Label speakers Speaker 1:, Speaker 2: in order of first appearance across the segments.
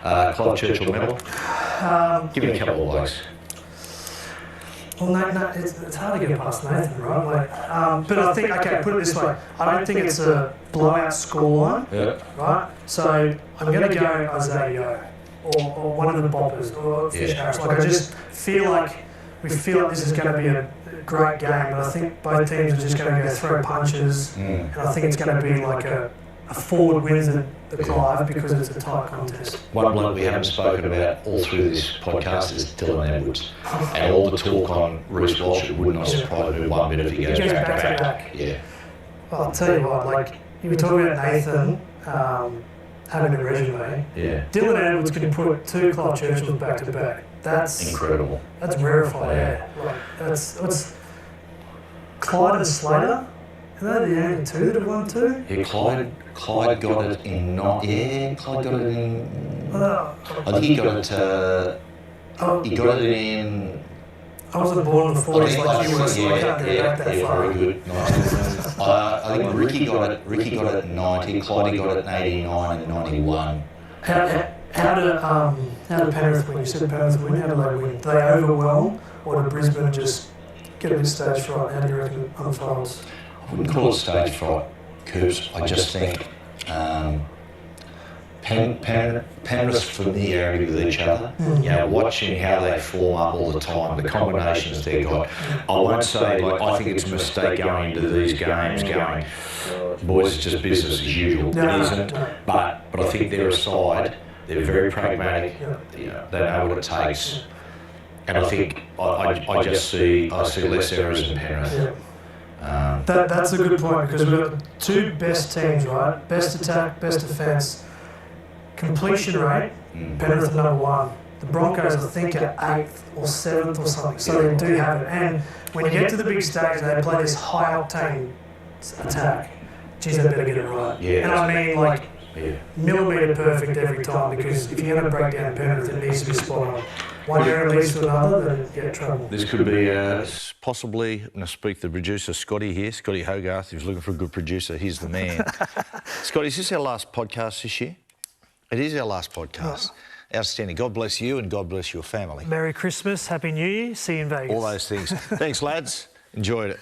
Speaker 1: Clive Churchill medal? Give me a couple of blokes.
Speaker 2: Well, no, it's hard to get past Nathan, right? But I think, okay, put it this way. I don't think it's a blowout scoreline, right? So I'm going to go Isaiah or one of the boppers or Fish Harris. Like, I just feel like this is going to be a great game, but I think both teams are just going to go throw punches, and I think it's going to be like a forward wins the Clive because it's a tight contest.
Speaker 1: One bloke we haven't spoken about all through this podcast is Dylan Edwards. And all the talk on Reece Walsh, it would not surprise me one bit if he goes back to back. Yeah.
Speaker 2: Well, I'll tell you what, like, you were talking about Nathan having a resume.
Speaker 1: Yeah.
Speaker 2: Dylan Edwards can put 2 Clive Churchills back to back. That's
Speaker 1: incredible.
Speaker 2: That's rarefied air. Like, that's Clyde and Slater. Are they the only 2 that have won 2?
Speaker 1: Yeah, Clyde got it in Clyde got it in. I think he got it. He got it in.
Speaker 2: I wasn't born in the 40s like you were, so I can't go back that far.
Speaker 1: Very good. Nice. I think Ricky got it in 90. Clyde got it in 89 and 91.
Speaker 2: How did Penrith win? You said Penrith win. How do they win? Do they overwhelm, or did Brisbane just get a bit stage fright? How do you reckon it unfolds?
Speaker 1: I wouldn't call it stage fright, because I just think Penrith's familiarity with each other, you know, watching how they form up all the time, the combinations they've got. I won't say, like, I think it's a mistake going into these games going, boys, it's just business as usual. It isn't. But I think they're a side, they're very pragmatic, you know, they know what it takes. And I think I just see less errors in Penrith.
Speaker 2: That's a good point, because we've got the 2 best teams, right? Best attack, best defence. Completion rate, Penrith number 1. The Broncos, I think, are 8th or 7th or something, so they do have it. And when you get to the big stage, they play this high-octane attack. Geez, they better get it right.
Speaker 1: Yeah.
Speaker 2: And I mean, like, millimetre perfect every time, because if you're going to break down Penrith, it needs to be spot on. One error leads to another, then you get in trouble.
Speaker 1: This could be possibly, I'm going to speak to the producer, Scotty here, Scotty Hogarth. If he's looking for a good producer, he's the man. Scotty, is this our last podcast this year? It is our last podcast. Oh. Outstanding. God bless you and God bless your family.
Speaker 2: Merry Christmas, Happy New Year, see you in Vegas.
Speaker 1: All those things. Thanks, lads. Enjoyed it.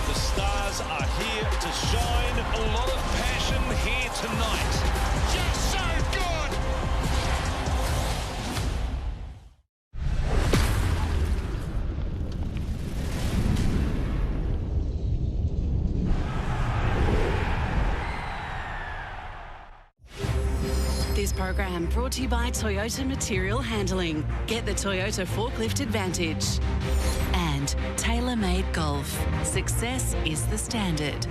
Speaker 3: The stars are here to shine. A lot of passion here tonight. Just so good.
Speaker 4: This program brought to you by Toyota Material Handling. Get the Toyota Forklift Advantage. And Tailor-Made Golf. Success is the standard.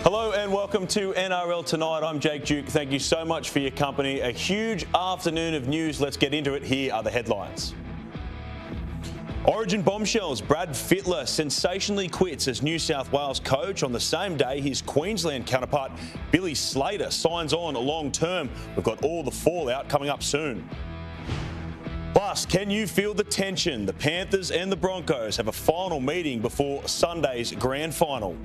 Speaker 3: Hello and welcome to NRL Tonight. I'm Jake Duke. Thank you so much for your company. A huge afternoon of news. Let's get into it. Here are the headlines. Origin bombshells. Brad Fittler sensationally quits as New South Wales coach on the same day his Queensland counterpart Billy Slater signs on long term. We've got all the fallout coming up soon. Plus, can you feel the tension? The Panthers and the Broncos have a final meeting before Sunday's grand final.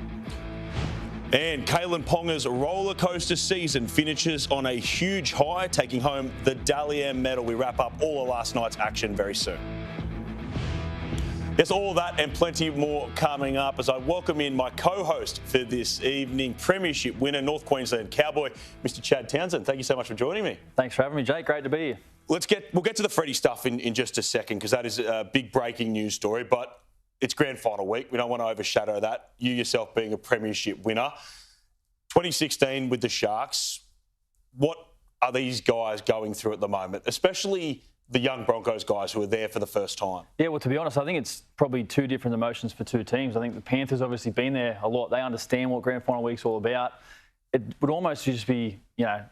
Speaker 3: And Kalen Ponga's roller coaster season finishes on a huge high, taking home the Dally M medal. We wrap up all of last night's action very soon. Yes, all that and plenty more coming up as I welcome in my co-host for this evening, Premiership winner, North Queensland Cowboy, Mr. Chad Townsend. Thank you so much for joining me.
Speaker 5: Thanks for having me, Jake. Great to be here.
Speaker 3: We'll get to the Freddie stuff in just a second, because that is a big breaking news story, but it's grand final week. We don't want to overshadow that. You yourself being a Premiership winner. 2016 with the Sharks. What are these guys going through at the moment, especially the young Broncos guys who are there for the first time?
Speaker 5: Yeah, well, to be honest, I think it's probably 2 different emotions for 2 teams. I think the Panthers obviously been there a lot. They understand what grand final week's all about. It would almost just be,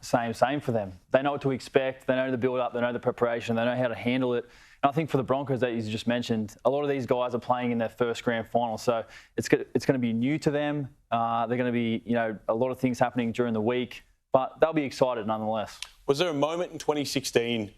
Speaker 5: same for them. They know what to expect. They know the build-up. They know the preparation. They know how to handle it. And I think for the Broncos that you just mentioned, a lot of these guys are playing in their first grand final, so it's going to be new to them. They're going to be, a lot of things happening during the week, but they'll be excited nonetheless.
Speaker 3: Was there a moment in 2016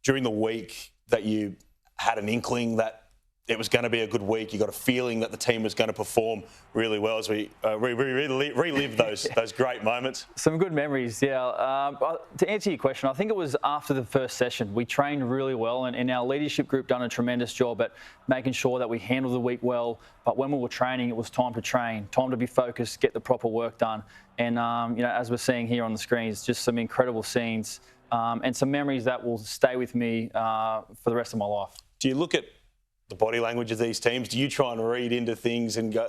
Speaker 3: during the week that you had an inkling that it was going to be a good week? You got a feeling that the team was going to perform really well as we relive those great moments?
Speaker 5: Some good memories, yeah. To answer your question, I think it was after the first session. We trained really well, and our leadership group done a tremendous job at making sure that we handled the week well. But when we were training, it was time to train, time to be focused, get the proper work done. And, as we're seeing here on the screens, just some incredible scenes and some memories that will stay with me for the rest of my life.
Speaker 3: Do you look at the body language of these teams? Do you try and read into things and go,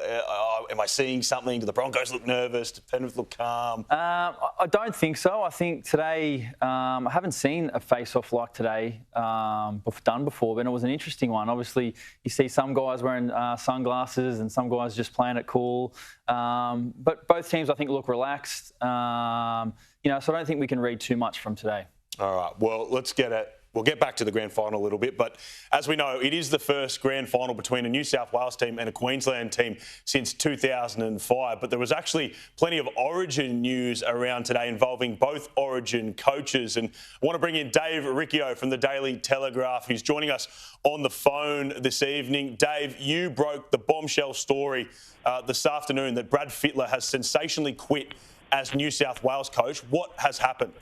Speaker 3: am I seeing something? Do the Broncos look nervous? Do Penrith look calm?
Speaker 5: I don't think so. I think today, I haven't seen a face-off like today done before, but it was an interesting one. Obviously, you see some guys wearing sunglasses and some guys just playing it cool. But both teams, I think, look relaxed. So I don't think we can read too much from today.
Speaker 3: All right. Well, let's get it. We'll get back to the grand final a little bit, but as we know, it is the first grand final between a New South Wales team and a Queensland team since 2005. But there was actually plenty of Origin news around today involving both Origin coaches. And I want to bring in Dave Riccio from the Daily Telegraph, who's joining us on the phone this evening. Dave, you broke the bombshell story this afternoon that Brad Fittler has sensationally quit as New South Wales coach. What has happened?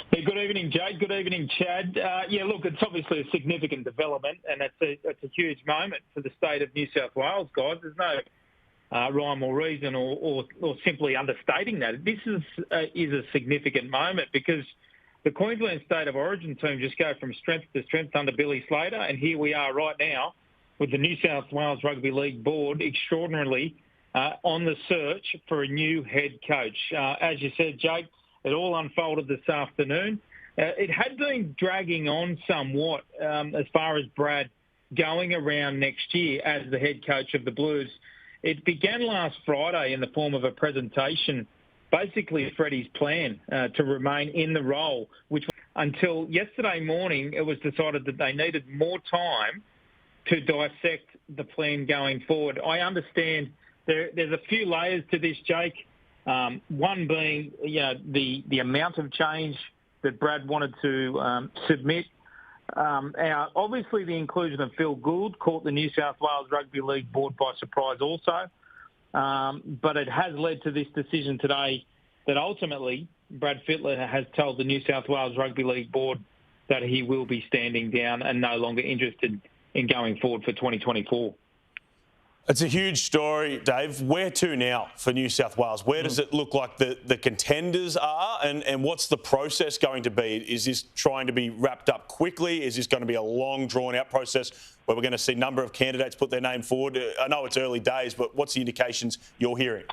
Speaker 6: Hey, good evening, Jade. Good evening, Chad. Look, it's obviously a significant development, and it's a huge moment for the state of New South Wales, guys. There's no rhyme or reason or simply understating that. This is a significant moment because the Queensland State of Origin team just go from strength to strength under Billy Slater, and here we are right now with the New South Wales Rugby League Board extraordinarily on the search for a new head coach. As you said, Jake, it all unfolded this afternoon. It had been dragging on somewhat as far as Brad going around next year as the head coach of the Blues. It began last Friday in the form of a presentation, basically Freddie's plan to remain in the role, which until yesterday morning, it was decided that they needed more time to dissect the plan going forward. I understand there's a few layers to this, Jake. One being, the amount of change that Brad wanted to submit. Obviously, the inclusion of Phil Gould caught the New South Wales Rugby League Board by surprise also. But it has led to this decision today that ultimately Brad Fittler has told the New South Wales Rugby League Board that he will be standing down and no longer interested in going forward for 2024.
Speaker 3: It's a huge story, Dave. Where to now for New South Wales? Where does it look like the contenders are, and what's the process going to be? Is this trying to be wrapped up quickly? Is this going to be a long, drawn-out process where we're going to see a number of candidates put their name forward? I know it's early days, but what's the indications you're hearing?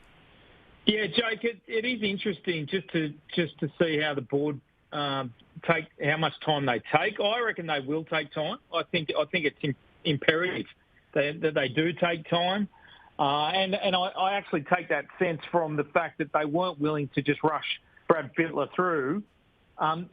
Speaker 6: Yeah, Jake, it is interesting just to see how the board take how much time they take. I reckon they will take time. I think it's imperative that they do take time. And I actually take that sense from the fact that they weren't willing to just rush Brad Fittler through. And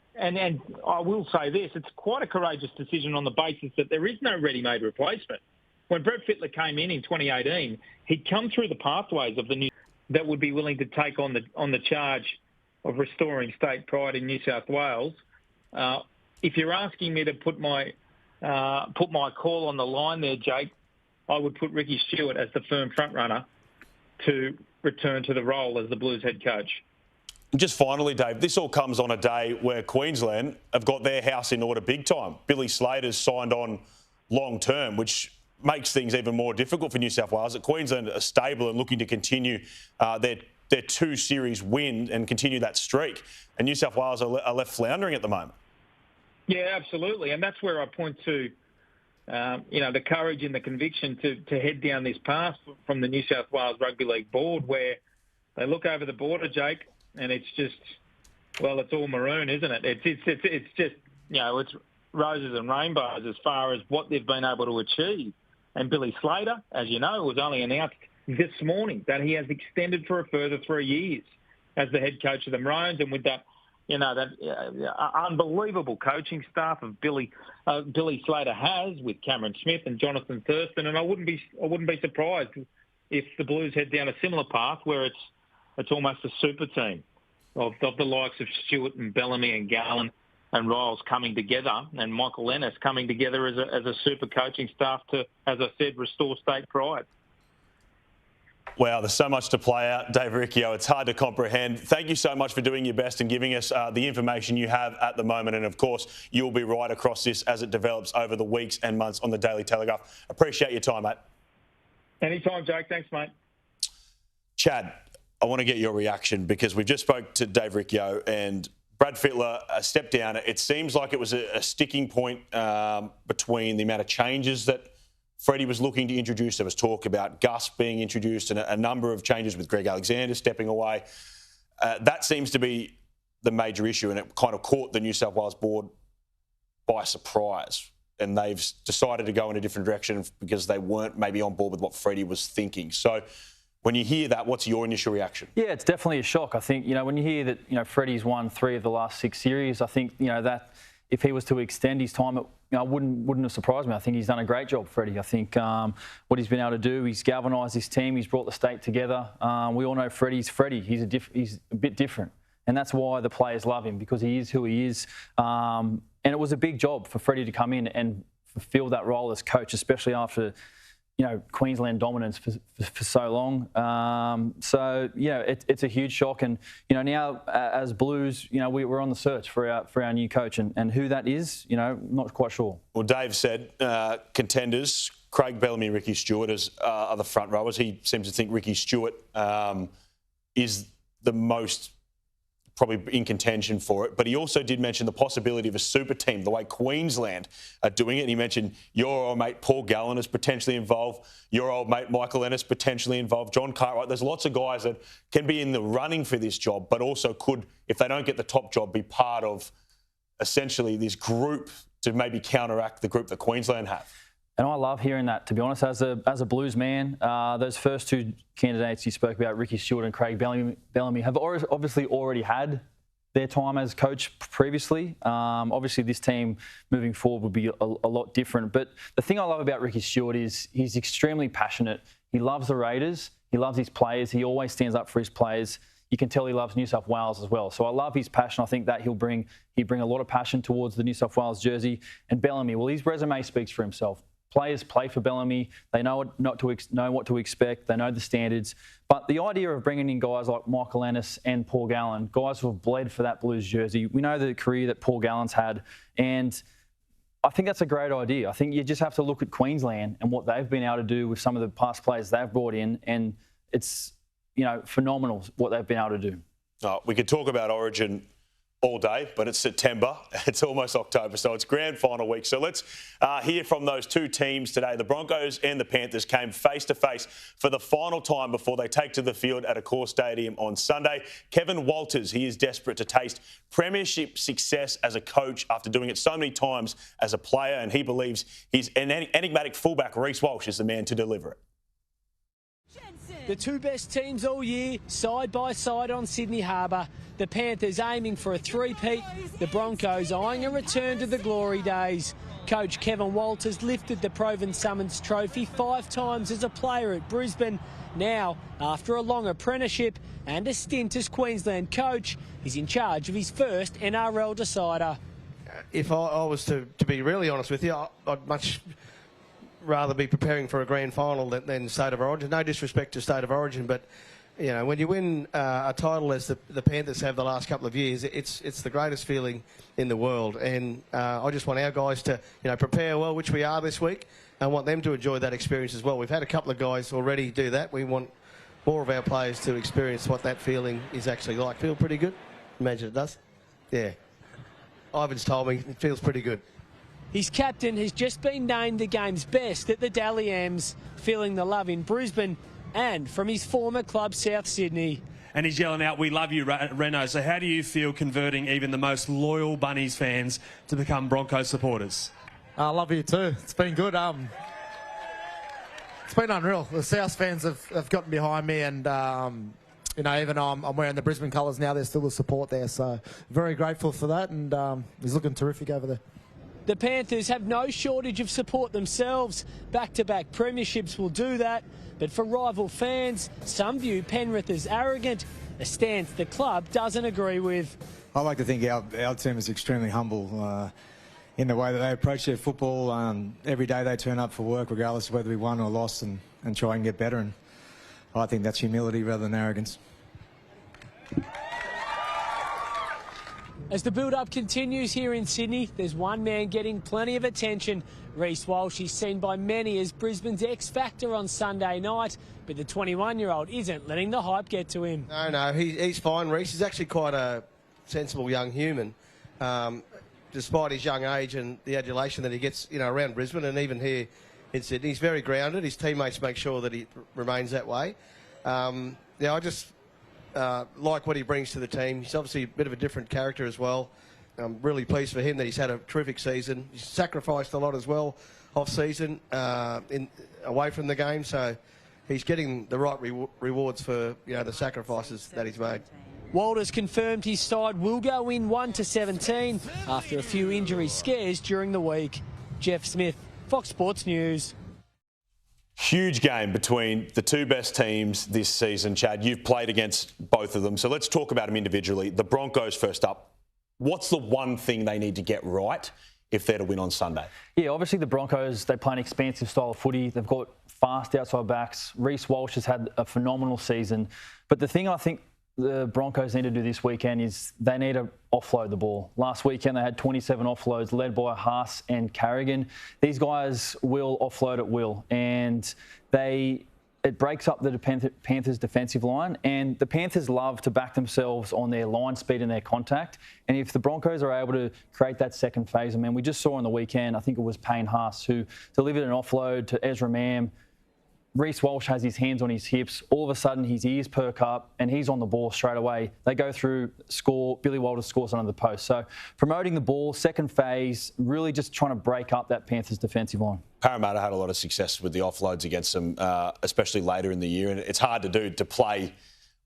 Speaker 6: I will say this, it's quite a courageous decision on the basis that there is no ready-made replacement. When Brad Fittler came in 2018, he'd come through the pathways of the new that would be willing to take on the charge of restoring state pride in New South Wales. If you're asking me to put my call on the line there, Jake, I would put Ricky Stewart as the firm front-runner to return to the role as the Blues head coach.
Speaker 3: Just finally, Dave, this all comes on a day where Queensland have got their house in order big time. Billy Slater's signed on long-term, which makes things even more difficult for New South Wales. That Queensland are stable and looking to continue their two-series win and continue that streak. And New South Wales are left floundering at the moment.
Speaker 6: Yeah, absolutely. And that's where I point to the courage and the conviction to head down this path from the New South Wales Rugby League Board, where they look over the border, Jake, and it's just, well, it's all maroon, isn't it? It's just, it's roses and rainbows as far as what they've been able to achieve. And Billy Slater, as you know, was only announced this morning that he has extended for a further 3 years as the head coach of the Maroons, and with that, that unbelievable coaching staff of Billy Slater has with Cameron Smith and Jonathan Thurston, and I wouldn't be surprised if the Blues head down a similar path where it's almost a super team of the likes of Stewart and Bellamy and Garland and Riles coming together, and Michael Ennis coming together as a super coaching staff to, as I said, restore state pride.
Speaker 3: Wow, there's so much to play out, Dave Riccio. It's hard to comprehend. Thank you so much for doing your best and giving us the information you have at the moment. And, of course, you'll be right across this as it develops over the weeks and months on the Daily Telegraph. Appreciate your time, mate.
Speaker 6: Anytime, Jake. Thanks, mate.
Speaker 3: Chad, I want to get your reaction because we've just spoke to Dave Riccio and Brad Fittler stepped down. It seems like it was a sticking point between the amount of changes that Freddie was looking to introduce. There was talk about Gus being introduced and a number of changes with Greg Alexander stepping away. That seems to be the major issue, and it kind of caught the New South Wales board by surprise. And they've decided to go in a different direction because they weren't maybe on board with what Freddie was thinking. So when you hear that, what's your initial reaction? Yeah,
Speaker 5: it's definitely a shock. I think, when you hear that, Freddie's won 3 of the last 6 series, I think, that if he was to extend his time, it wouldn't have surprised me. I think he's done a great job, Freddie. I think what he's been able to do, he's galvanised his team, he's brought the state together. We all know Freddie's Freddie. He's a bit different. And that's why the players love him, because he is who he is. And it was a big job for Freddie to come in and fulfil that role as coach, especially after, Queensland dominance for so long. It's a huge shock. And, now as Blues, we're on the search for our new coach. And who that is, not quite sure. Well, Dave said contenders, Craig Bellamy, Ricky Stewart are the front rowers. He seems to think Ricky Stewart is the most probably in contention for it. But he also did mention the possibility of a super team, the way Queensland are doing it. And he mentioned your old mate Paul Gallen is potentially involved, your old mate Michael Ennis potentially involved, John Cartwright. There's lots of guys that can be in the running for this job, but also could, if they don't get the top job, be part of essentially this group to maybe counteract the group that Queensland have. And I love hearing that, to be honest, as a Blues man. Those first 2 candidates you spoke about, Ricky Stewart and Craig Bellamy, have obviously already had their time as coach previously. Obviously, this team moving forward would be a lot different. But the thing I love about Ricky Stewart is he's extremely passionate. He loves the Raiders. He loves his players. He always stands up for his players. You can tell he loves New South Wales as well. So I love his passion. I think that he'd bring a lot of passion towards the New South Wales jersey. And Bellamy, well, his resume speaks for himself. Players play for Bellamy. They know what to expect. They know the standards. But the idea of bringing in guys like Michael Ennis and Paul Gallen, guys who have bled for that Blues jersey, we know the career that Paul Gallen's had, and I think that's a great idea. I think you just have to look at Queensland and what they've been able to do with some of the past players they've brought in, and it's phenomenal what they've been able to do. We could talk about Origin all day, but it's September. It's almost October, so it's grand final week. So let's hear from those 2 teams today. The Broncos and the Panthers came face-to-face for the final time before they take to the field at Accor Stadium on Sunday. Kevin Walters, he is desperate to taste premiership success as a coach after doing it so many times as a player, and he believes his enigmatic fullback, Reece Walsh, is the man to deliver it.
Speaker 7: The 2 best teams all year, side by side on Sydney Harbour. The Panthers aiming for a 3-peat, the Broncos eyeing a return to the glory days. Coach Kevin Walters lifted the Provan Summons trophy 5 times as a player at Brisbane. Now, after a long apprenticeship and a stint as Queensland coach, he's in charge of his first NRL decider.
Speaker 8: If I was to be really honest with you, I'd much rather be preparing for a grand final than State of Origin. No disrespect to State of Origin, but when you win a title as the Panthers have the last couple of years, it's the greatest feeling in the world. And I just want our guys to prepare well, which we are this week. I want them to enjoy that experience as well. We've had a couple of guys already do that. We want more of our players to experience what that feeling is actually like. Feel pretty good? Imagine it does. Yeah. Ivan's told me it feels pretty good.
Speaker 7: His captain has just been named the game's best at the Dally M's, feeling the love in Brisbane and from his former club, South Sydney.
Speaker 9: And he's yelling out, "We love you, Reno." So how do you feel converting even the most loyal Bunnies fans to become Broncos supporters?
Speaker 10: I love you too. It's been good. It's been unreal. The South fans have gotten behind me, and you know, even though I'm wearing the Brisbane colours now, there's still the support there. So very grateful for that, and he's looking terrific over there.
Speaker 7: The Panthers have no shortage of support themselves. Back-to-back premierships will do that. But for rival fans, some view Penrith as arrogant, a stance the club doesn't agree with.
Speaker 11: I like to think our team is extremely humble in the way that they approach their football. Every day they turn up for work, regardless of whether we won or lost, and try and get better. And I think that's humility rather than arrogance.
Speaker 7: As the build-up continues here in Sydney, there's one man getting plenty of attention. Reece Walsh is seen by many as Brisbane's X-Factor on Sunday night, but the 21-year-old isn't letting the hype get to him.
Speaker 8: No, he's fine, Reece. He's actually quite a sensible young human, despite his young age and the adulation that he gets, you know, around Brisbane and even here in Sydney. He's very grounded. His teammates make sure that he remains that way. I just like what he brings to the team. He's obviously a bit of a different character as well. I'm really pleased for him that he's had a terrific season. He's sacrificed a lot as well off-season, away from the game, so he's getting the right rewards for, you know, the sacrifices that he's made.
Speaker 7: Walters confirmed his side will go in 1-17 after a few injury scares during the week. Jeff Smith, Fox Sports News.
Speaker 3: Huge game between the two best teams this season, Chad. You've played against both of them, so let's talk about them individually. The Broncos first up. What's the one thing they need to get right if they're to win on Sunday?
Speaker 5: Yeah, obviously the Broncos, they play an expansive style of footy. They've got fast outside backs. Reece Walsh has had a phenomenal season. But the thing I think the Broncos need to do this weekend is they need to offload the ball. Last weekend they had 27 offloads led by Haas and Carrigan. These guys will offload at will, and it breaks up the Panthers' defensive line, and the Panthers love to back themselves on their line speed and their contact. And if the Broncos are able to create that second phase, I mean, we just saw on the weekend, I think it was Payne Haas who delivered an offload to Ezra Mam. Reece Walsh has his hands on his hips. All of a sudden, his ears perk up and he's on the ball straight away. They go through, score. Billy Walters scores under the post. So promoting the ball, second phase, really just trying to break up that Panthers defensive line.
Speaker 3: Parramatta had a lot of success with the offloads against them, especially later in the year. And it's hard to play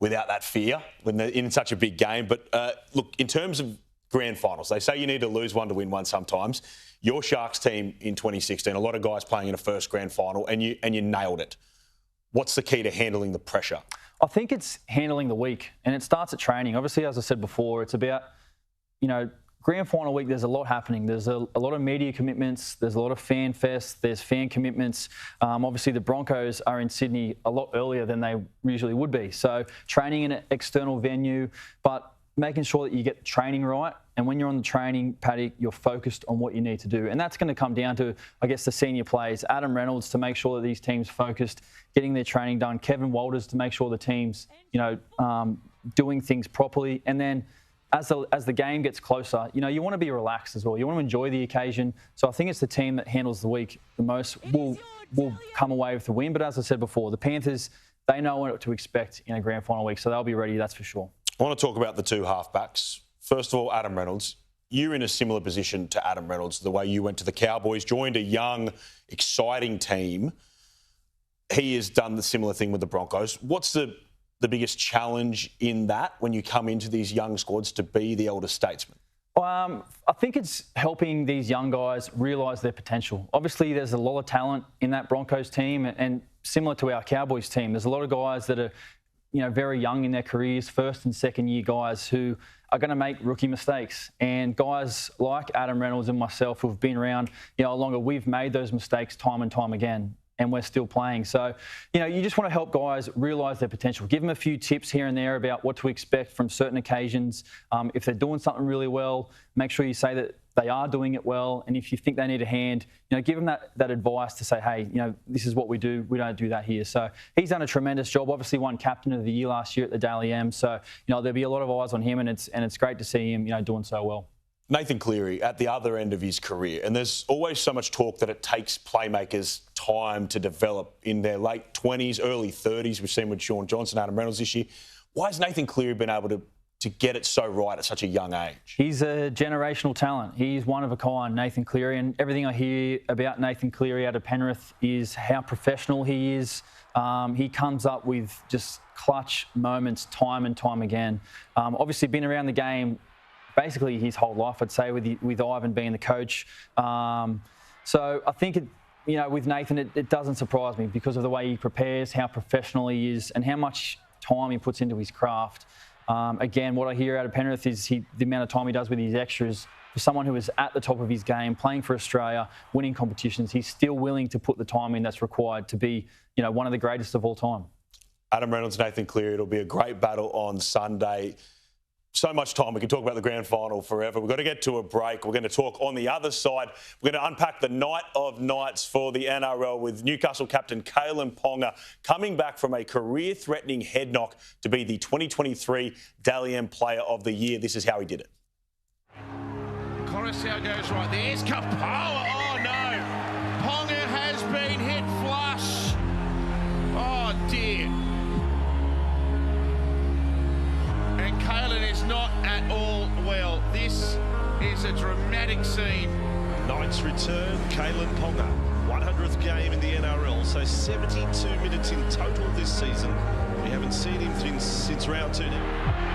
Speaker 3: without that fear when they're in such a big game. But look, in terms of grand finals, they say you need to lose one to win one sometimes. Your Sharks team in 2016, a lot of guys playing in a first grand final, and you nailed it. What's the key to handling the pressure?
Speaker 5: I think it's handling the week, and it starts at training. Obviously, as I said before, it's about, you know, grand final week, there's a lot happening. There's a lot of media commitments. There's a lot of fan fest. There's fan commitments. Obviously, the Broncos are in Sydney a lot earlier than they usually would be. So training in an external venue, but making sure that you get the training right. And when you're on the training paddock, you're focused on what you need to do. And that's going to come down to, I guess, the senior players. Adam Reynolds to make sure that these teams focused, getting their training done. Kevin Walters to make sure the team's, you know, doing things properly. And then as the game gets closer, you know, you want to be relaxed as well. You want to enjoy the occasion. So I think it's the team that handles the week the most will come away with the win. But as I said before, the Panthers, they know what to expect in a grand final week. So they'll be ready, that's for sure.
Speaker 3: I want to talk about the two halfbacks. First of all, Adam Reynolds. You're in a similar position to Adam Reynolds, the way you went to the Cowboys, joined a young, exciting team. He has done the similar thing with the Broncos. What's the biggest challenge in that when you come into these young squads to be the elder statesman?
Speaker 5: I think it's helping these young guys realise their potential. Obviously, there's a lot of talent in that Broncos team, and similar to our Cowboys team, there's a lot of guys that are, you know, very young in their careers, first and second year guys who are going to make rookie mistakes. And guys like Adam Reynolds and myself who've been around, you know, longer, we've made those mistakes time and time again, and we're still playing. So, you know, you just want to help guys realise their potential. Give them a few tips here and there about what to expect from certain occasions. If they're doing something really well, make sure you say that they are doing it well. And if you think they need a hand, you know, give them that advice to say, hey, you know, this is what we do. We don't do that here. So he's done a tremendous job. Obviously won Captain of the Year last year at the Daily M. So, you know, there'll be a lot of eyes on him, and it's great to see him, you know, doing so well.
Speaker 3: Nathan Cleary at the other end of his career, and there's always so much talk that it takes playmakers time to develop in their late 20s, early 30s. We've seen with Sean Johnson, Adam Reynolds this year. Why has Nathan Cleary been able to get it so right at such a young age?
Speaker 5: He's a generational talent. He's one of a kind, Nathan Cleary, and everything I hear about Nathan Cleary out of Penrith is how professional he is, He comes up with just clutch moments time and time again. Obviously, been around the game basically his whole life, I'd say, with Ivan being the coach. So I think, with Nathan, it doesn't surprise me because of the way he prepares, how professional he is, and how much time he puts into his craft. Again, what I hear out of Penrith is the amount of time he does with his extras. For someone who is at the top of his game, playing for Australia, winning competitions, he's still willing to put the time in that's required to be, one of the greatest of all time.
Speaker 3: Adam Reynolds, Nathan Cleary, it'll be a great battle on Sunday. So much time. We can talk about the grand final forever. We've got to get to a break. We're going to talk on the other side. We're going to unpack the night of nights for the NRL with Newcastle captain Kalyn Ponga coming back from a career-threatening head knock to be the 2023 Dally M Player of the Year. This is how he did it.
Speaker 12: Coruscant goes right. There's Kapoa. Oh, no. Ponga has been hit flush. Oh, dear. And Kalyn is not at all well. This is a dramatic scene.
Speaker 13: Knights return, Kalyn Ponga, 100th game in the NRL, so 72 minutes in total this season. We haven't seen him since round 2 now.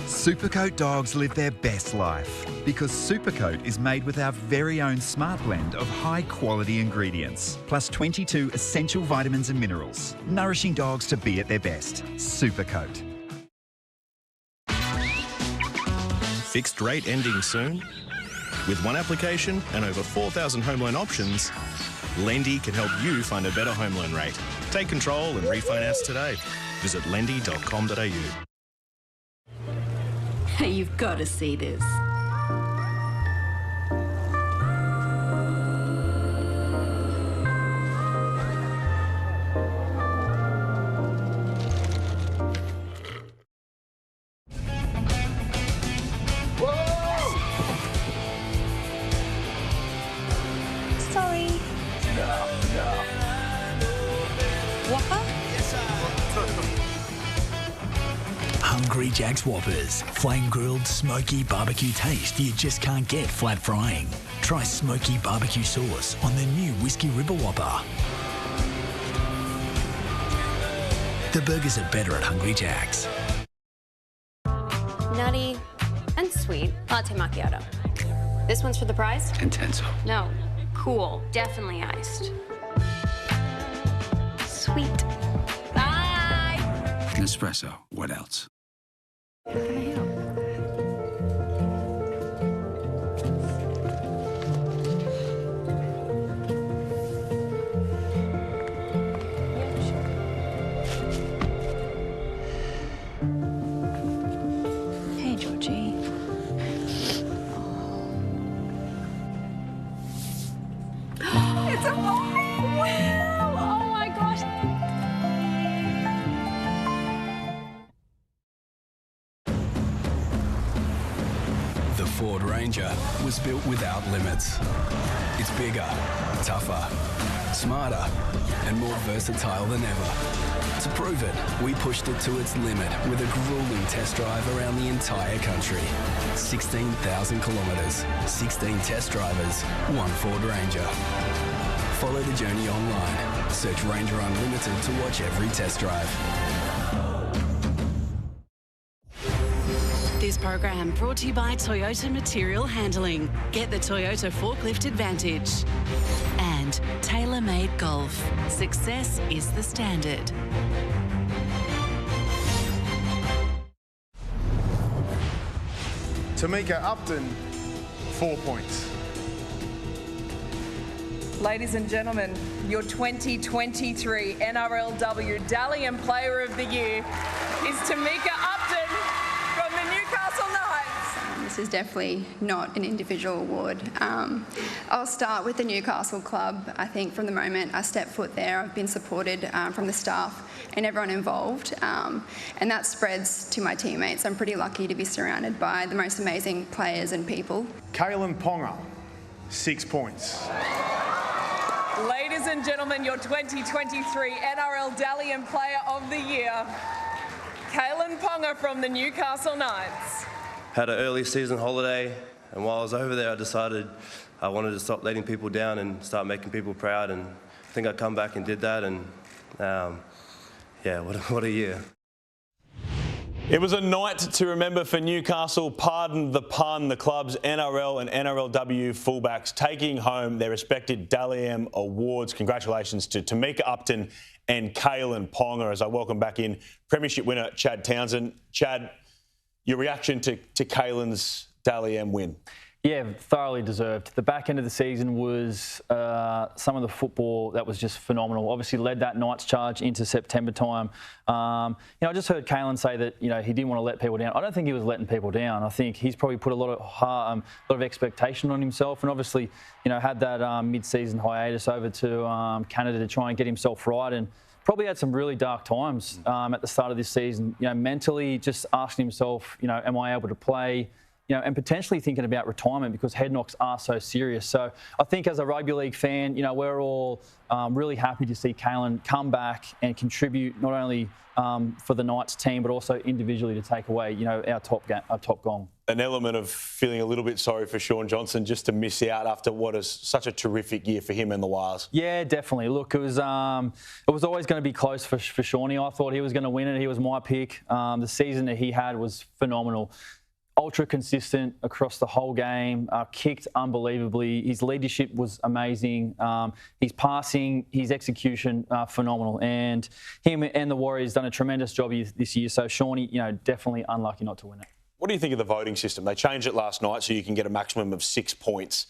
Speaker 14: Supercoat dogs live their best life because Supercoat is made with our very own smart blend of high-quality ingredients, plus 22 essential vitamins and minerals, nourishing dogs to be at their best. Supercoat.
Speaker 15: Fixed rate ending soon? With one application and over 4,000 home loan options, Lendy can help you find a better home loan rate. Take control and refinance today. Visit lendy.com.au.
Speaker 16: You've got to see this.
Speaker 17: Sorry. Whopper?
Speaker 18: Hungry Jack's Whoppers. Flame grilled, smoky barbecue taste you just can't get flat frying. Try smoky barbecue sauce on the new Whiskey Ribber Whopper. The burgers are better at Hungry Jack's.
Speaker 17: Nutty and sweet latte macchiato. This one's for the prize?
Speaker 18: Intenso.
Speaker 17: No. Cool. Definitely iced. Sweet. Bye!
Speaker 18: Nespresso. What else?
Speaker 17: How can I help? Hey, Georgie. It's a moment! Wow! Oh my gosh!
Speaker 18: The Ford Ranger was built without limits. It's bigger, tougher, smarter, and more versatile than ever. To prove it, we pushed it to its limit with a grueling test drive around the entire country. 16,000 kilometres, 16 test drivers, one Ford Ranger. Follow the journey online. Search Ranger Unlimited to watch every test drive.
Speaker 4: This program brought to you by Toyota Material Handling. Get the Toyota Forklift Advantage. And tailor-made golf. Success is the standard.
Speaker 16: Tamika Upton, 4 points.
Speaker 19: Ladies and gentlemen, your 2023 NRLW Dalian Player of the Year is Tamika Upton from the Newcastle Knights.
Speaker 20: This is definitely not an individual award. I'll start with the Newcastle club. I think from the moment I stepped foot there, I've been supported from the staff and everyone involved, and that spreads to my teammates. I'm pretty lucky to be surrounded by the most amazing players and people.
Speaker 16: Kaylin Ponga, 6 points.
Speaker 19: Ladies and gentlemen, your 2023 NRL Dalian Player of the Year, Kaylin Ponga from the Newcastle Knights.
Speaker 21: Had an early season holiday, and while I was over there, I decided I wanted to stop letting people down and start making people proud, and I think I come back and did that, and yeah, what a year.
Speaker 3: It was a night to remember for Newcastle. Pardon the pun, the club's NRL and NRLW fullbacks taking home their respected Dalian awards. Congratulations to Tamika Upton and Kaylin Ponga as I welcome back in Premiership winner Chad Townsend. Chad, your reaction to Kaylin's Dalian win?
Speaker 5: Yeah, thoroughly deserved. The back end of the season was some of the football that was just phenomenal. Obviously led that Knights charge into September time. I just heard Kaylin say that he didn't want to let people down. I don't think he was letting people down. I think he's probably put a lot of expectation on himself, and obviously had that mid-season hiatus over to Canada to try and get himself right, and probably had some really dark times at the start of this season. mentally just asking himself, am I able to play? And potentially thinking about retirement because head knocks are so serious. So I think as a rugby league fan, we're all really happy to see Kaylin come back and contribute not only for the Knights team, but also individually to take away, our top gong.
Speaker 3: An element of feeling a little bit sorry for Shaun Johnson just to miss out after what is such a terrific year for him and the Wales.
Speaker 5: Yeah, definitely. Look, it was always going to be close for Shaunie. I thought he was going to win it. He was my pick. The season that he had was phenomenal. Ultra consistent across the whole game, kicked unbelievably. His leadership was amazing. His passing, his execution, phenomenal. And him and the Warriors done a tremendous job this year. So Shaunie, definitely unlucky not to win it.
Speaker 3: What do you think of the voting system? They changed it last night so you can get a maximum of 6 points.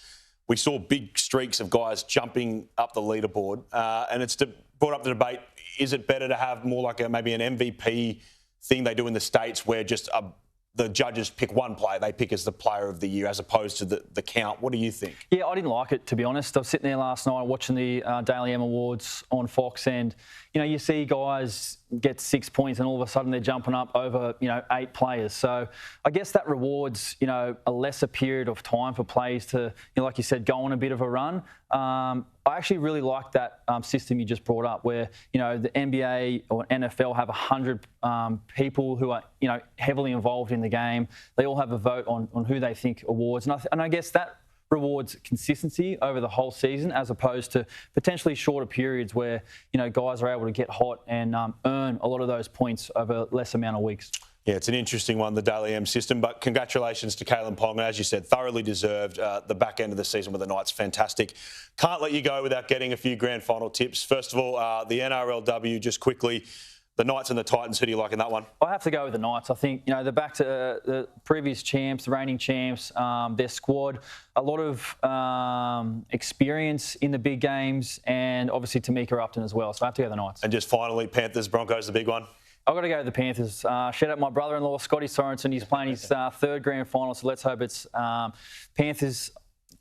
Speaker 3: We saw big streaks of guys jumping up the leaderboard, and it's brought up the debate, is it better to have more like maybe an MVP thing they do in the States where just the judges pick one player they pick as the player of the year as opposed to the count? What do you think?
Speaker 5: Yeah, I didn't like it, to be honest. I was sitting there last night watching the Daily M Awards on Fox, and, you see guys get 6 points and all of a sudden they're jumping up over, 8 players. So I guess that rewards, a lesser period of time for players to, like you said, go on a bit of a run. I actually really like that system you just brought up where, the NBA or NFL have 100 people who are, heavily involved in the game. They all have a vote on who they think awards. And I guess that rewards consistency over the whole season as opposed to potentially shorter periods where, guys are able to get hot and earn a lot of those points over less amount of weeks.
Speaker 3: Yeah, it's an interesting one, the Daily M system, but congratulations to Kaylin Ponga. As you said, thoroughly deserved. The back end of the season with the Knights, fantastic. Can't let you go without getting a few grand final tips. First of all, the NRLW, just quickly, the Knights and the Titans, who do you like in that one?
Speaker 5: I have to go with the Knights. I think, they're back to the previous champs, the reigning champs, their squad, a lot of experience in the big games, and obviously Tamika Upton as well. So I have to go with the Knights.
Speaker 3: And just finally, Panthers, Broncos, the big one?
Speaker 5: I've got to go with the Panthers. Shout out my brother-in-law, Scotty Sorensen. He's playing his third grand final, so let's hope it's Panthers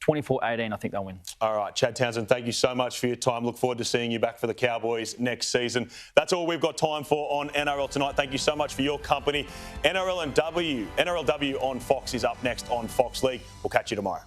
Speaker 5: 24-18. I think they'll win. All
Speaker 3: right, Chad Townsend, thank you so much for your time. Look forward to seeing you back for the Cowboys next season. That's all we've got time for on NRL Tonight. Thank you so much for your company. NRLW on Fox is up next on Fox League. We'll catch you tomorrow.